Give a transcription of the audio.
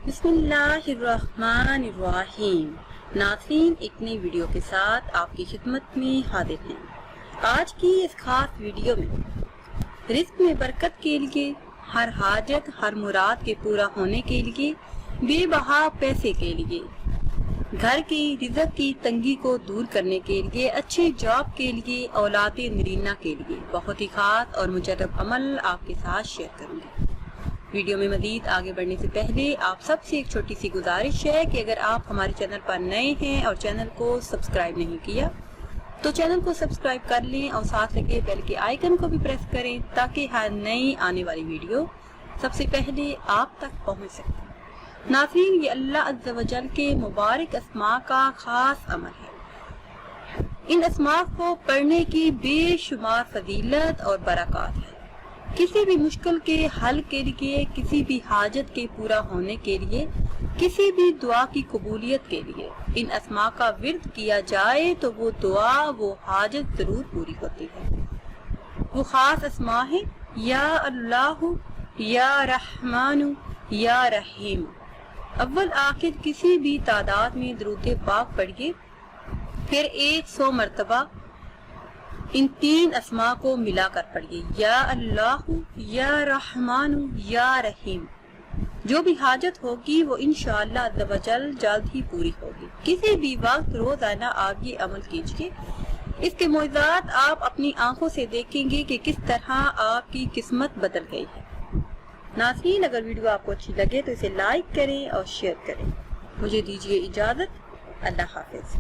بسم اللہ الرحمن الرحیم۔ ناظرین، ایک نئی ویڈیو کے ساتھ آپ کی خدمت میں حاضر ہیں۔ آج کی اس خاص ویڈیو میں رزق میں برکت کے لیے، ہر حاجت ہر مراد کے پورا ہونے کے لیے، بے بہا پیسے کے لیے، گھر کی رزق کی تنگی کو دور کرنے کے لیے، اچھے جاب کے لیے، اولاد نرینہ کے لیے بہت ہی خاص اور مجرب عمل آپ کے ساتھ شیئر کروں گی۔ ویڈیو میں مزید آگے بڑھنے سے پہلے آپ سب سے ایک چھوٹی سی گزارش ہے کہ اگر آپ ہمارے چینل پر نئے ہیں اور چینل کو سبسکرائب نہیں کیا تو چینل کو سبسکرائب کر لیں اور ساتھ لگے بیل کے آئیکن کو بھی پریس کریں تاکہ ہر نئی آنے والی ویڈیو سب سے پہلے آپ تک پہنچ سکے۔ ناظرین، یہ اللہ عز و جل کے مبارک اسماء کا خاص عمل ہے۔ ان اسماء کو پڑھنے کی بے شمار فضیلت اور برکات ہے۔ کسی بھی مشکل کے حل کے لیے، کسی بھی حاجت کے پورا ہونے کے لیے، کسی بھی دعا کی قبولیت کے لیے ان اسماء کا ورد کیا جائے تو وہ دعا، وہ حاجت ضرور پوری ہوتی ہے۔ وہ خاص اسماء ہیں: یا اللہ، یا رحمان، یا رحیم۔ اول آخر کسی بھی تعداد میں درود پاک پڑھیے، پھر 100 مرتبہ ان تین اسماء کو ملا کر پڑھیے: یا اللہ، یا رحمان، یا رحیم۔ جو بھی حاجت ہوگی وہ انشاءاللہ عز و جل جلد ہی پوری ہوگی۔ کسی بھی وقت روزانہ آگے عمل کیجیے، اس کے معجزات آپ اپنی آنکھوں سے دیکھیں گے کہ کس طرح آپ کی قسمت بدل گئی ہے۔ ناظرین، اگر ویڈیو آپ کو اچھی لگے تو اسے لائک کریں اور شیئر کریں۔ مجھے دیجیے اجازت، اللہ حافظ۔